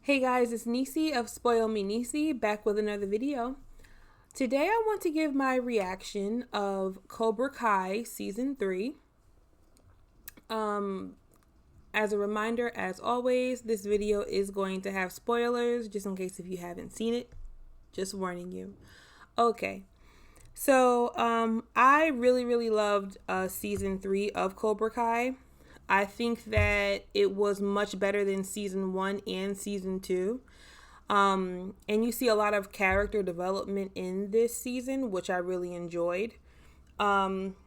Hey guys, it's Nisi of Spoil Me Nisi back with another video. Today I want to give my reaction of Cobra Kai Season 3. Um, as a reminder, as always, this video is going to have spoilers just in case if you haven't seen it. Just warning you. Okay, so I really loved Season 3 of Cobra Kai. I think that it was much better than Season 1 and Season 2. And you see a lot of character development in this season, which I really enjoyed. Um,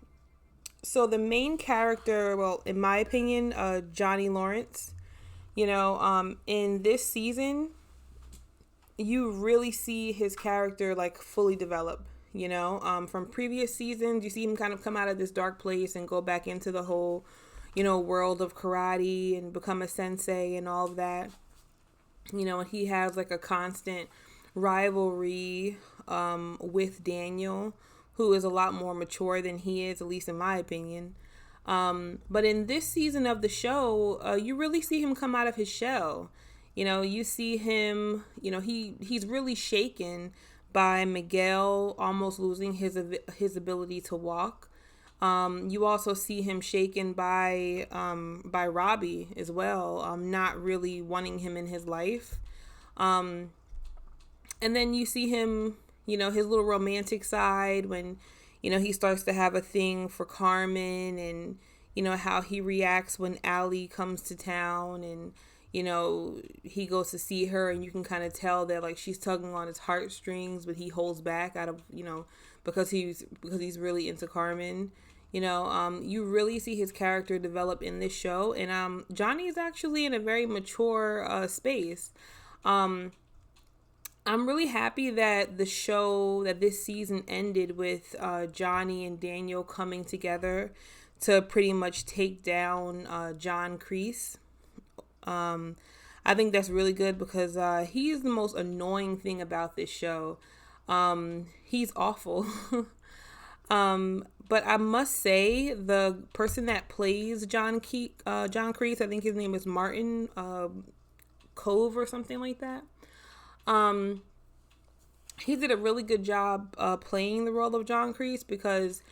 so the main character, well, in my opinion, Johnny Lawrence, in this season, you really see his character like fully develop. From previous seasons, you see him kind of come out of this dark place and go back into the whole, world of karate and become a sensei and all of that. And he has like a constant rivalry with Daniel, who is a lot more mature than he is, at least in my opinion. But in this season of the show, you really see him come out of his shell. You see him, he's really shaken by Miguel almost losing his ability to walk. You also see him shaken by Robbie as well, not really wanting him in his life. And then you see him, his little romantic side when, he starts to have a thing for Carmen, and, how he reacts when Allie comes to town, and, he goes to see her, and you can kind of tell that like she's tugging on his heartstrings, but he holds back out of, because he's really into Carmen. You really see his character develop in this show, and Johnny is actually in a very mature space. I'm really happy that this season ended with Johnny and Daniel coming together to pretty much take down John Kreese. I think that's really good because he's the most annoying thing about this show. He's awful. But I must say, the person that plays John Kreese, I think his name is Martin Cove or something like that. He did a really good job playing the role of John Kreese because,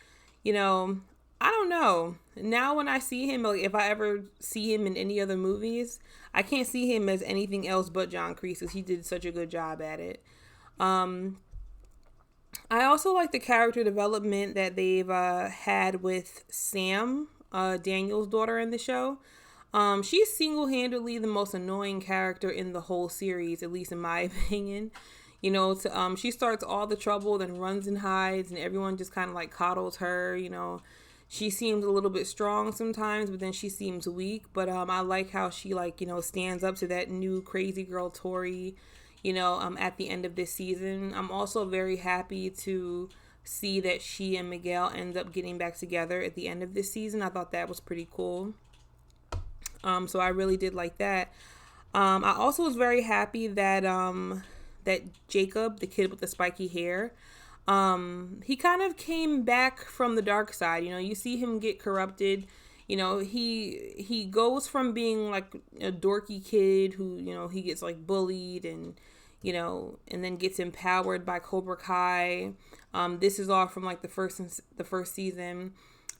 I don't know. Now when I see him, like if I ever see him in any other movies, I can't see him as anything else but John Kreese because he did such a good job at it. I also like the character development that they've had with Sam, Daniel's daughter in the show. She's single-handedly the most annoying character in the whole series, at least in my opinion. She starts all the trouble, then runs and hides, and everyone just kind of like coddles her. She seems a little bit strong sometimes, but then she seems weak. But I like how she stands up to that new crazy girl Tori. At the end of this season. I'm also very happy to see that she and Miguel end up getting back together at the end of this season. I thought that was pretty cool. So I really did like that. I also was very happy that that Jacob, the kid with the spiky hair, he kind of came back from the dark side. You see him get corrupted. He goes from being like a dorky kid who, he gets like bullied and then gets empowered by Cobra Kai. This is all from like the first season,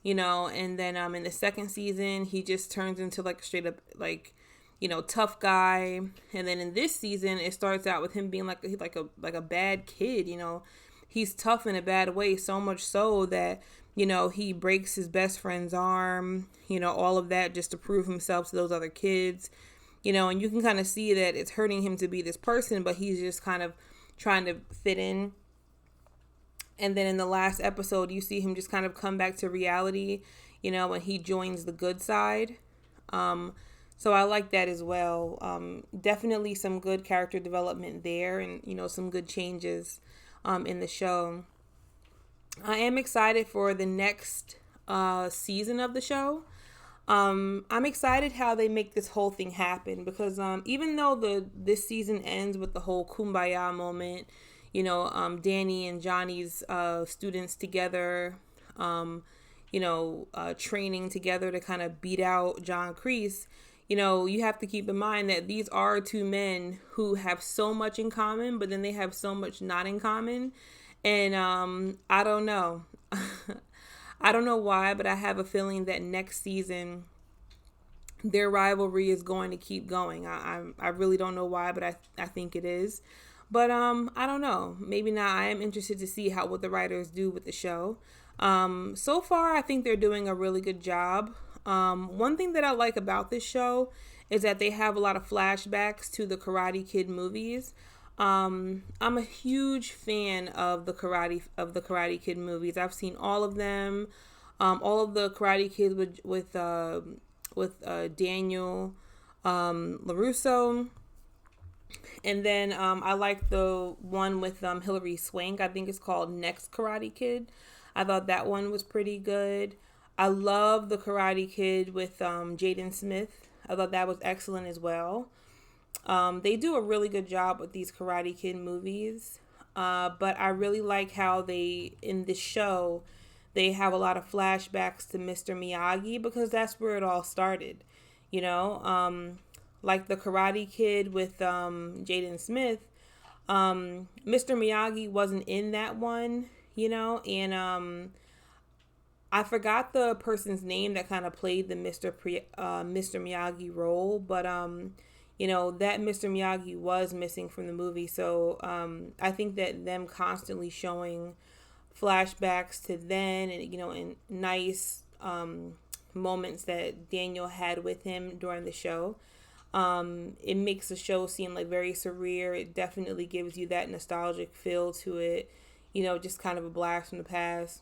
and then in the second season he just turns into like straight up like, tough guy. And then in this season it starts out with him being like a bad kid. He's tough in a bad way, so much so that he breaks his best friend's arm, all of that just to prove himself to those other kids. And you can kind of see that it's hurting him to be this person, but he's just kind of trying to fit in. And then in the last episode, you see him just kind of come back to reality, when he joins the good side. So I like that as well. Definitely some good character development there, and, some good changes in the show. I am excited for the next season of the show. I'm excited how they make this whole thing happen because even though this season ends with the whole kumbaya moment, Danny and Johnny's students together, training together to kind of beat out John Kreese, you have to keep in mind that these are two men who have so much in common, but then they have so much not in common. And I don't know. I don't know why, but I have a feeling that next season their rivalry is going to keep going. I really don't know why, but I think it is. But I don't know. Maybe not. I am interested to see what the writers do with the show. So far, I think they're doing a really good job. One thing that I like about this show is that they have a lot of flashbacks to the Karate Kid movies. I'm a huge fan of the Karate Kid movies. I've seen all of them. All of the Karate Kids with Daniel LaRusso. And then I like the one with Hilary Swank. I think it's called Next Karate Kid. I thought that one was pretty good. I love the Karate Kid with Jaden Smith. I thought that was excellent as well. They do a really good job with these Karate Kid movies. But I really like how in this show, they have a lot of flashbacks to Mr. Miyagi because that's where it all started. Like the Karate Kid with Jaden Smith, Mr. Miyagi wasn't in that one, and I forgot the person's name that kind of played the Mr. Miyagi role, but that Mr. Miyagi was missing from the movie, so I think that them constantly showing flashbacks to then, and and nice moments that Daniel had with him during the show. It makes the show seem like very surreal. It definitely gives you that nostalgic feel to it. Just kind of a blast from the past.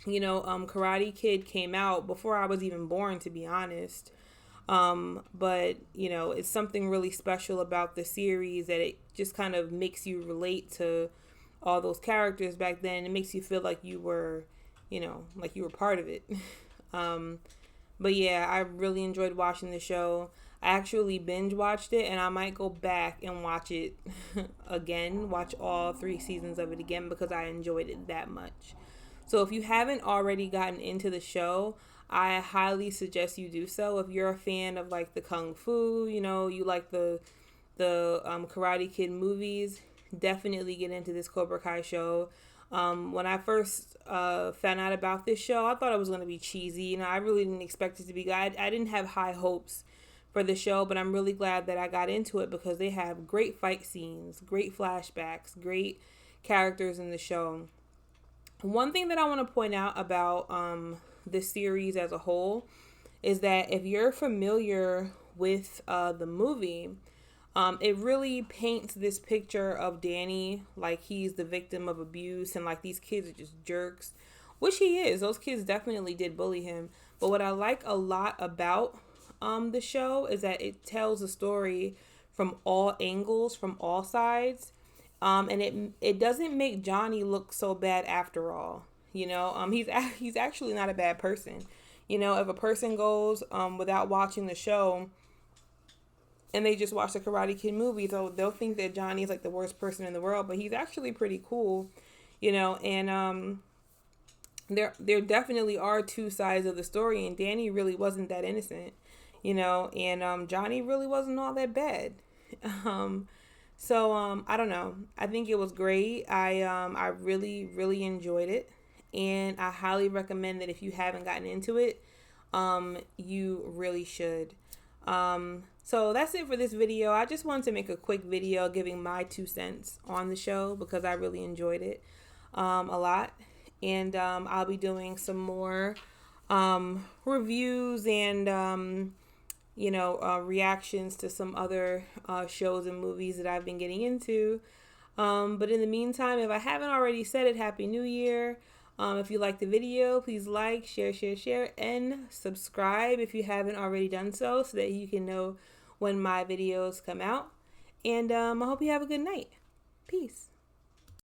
Karate Kid came out before I was even born, to be honest. But it's something really special about the series that it just kind of makes you relate to all those characters back then. It makes you feel like you were, like you were part of it. But yeah, I really enjoyed watching the show. I actually binge watched it, and I might go back and watch it again, watch all 3 seasons of it again because I enjoyed it that much. So if you haven't already gotten into the show, I highly suggest you do so. If you're a fan of like the Kung Fu, you like the Karate Kid movies, definitely get into this Cobra Kai show. When I first found out about this show, I thought it was going to be cheesy. I really didn't expect it to be good. I didn't have high hopes for the show, but I'm really glad that I got into it because they have great fight scenes, great flashbacks, great characters in the show. One thing that I want to point out about this series as a whole is that if you're familiar with the movie, it really paints this picture of Danny like he's the victim of abuse and like these kids are just jerks, which he is. Those kids definitely did bully him. But what I like a lot about the show is that it tells a story from all angles, from all sides. And it doesn't make Johnny look so bad after all. He's actually not a bad person. If a person goes without watching the show and they just watch the Karate Kid movies, they'll think that Johnny is like the worst person in the world, but he's actually pretty cool. And there definitely are 2 sides of the story, and Danny really wasn't that innocent. And Johnny really wasn't all that bad. So I don't know. I think it was great. I really, really enjoyed it. And I highly recommend that if you haven't gotten into it, you really should. So that's it for this video. I just wanted to make a quick video giving my 2 cents on the show because I really enjoyed it a lot. And I'll be doing some more reviews and reactions to some other shows and movies that I've been getting into. But in the meantime, if I haven't already said it, Happy New Year. If you like the video, please like, share, and subscribe if you haven't already done so that you can know when my videos come out. And I hope you have a good night. Peace.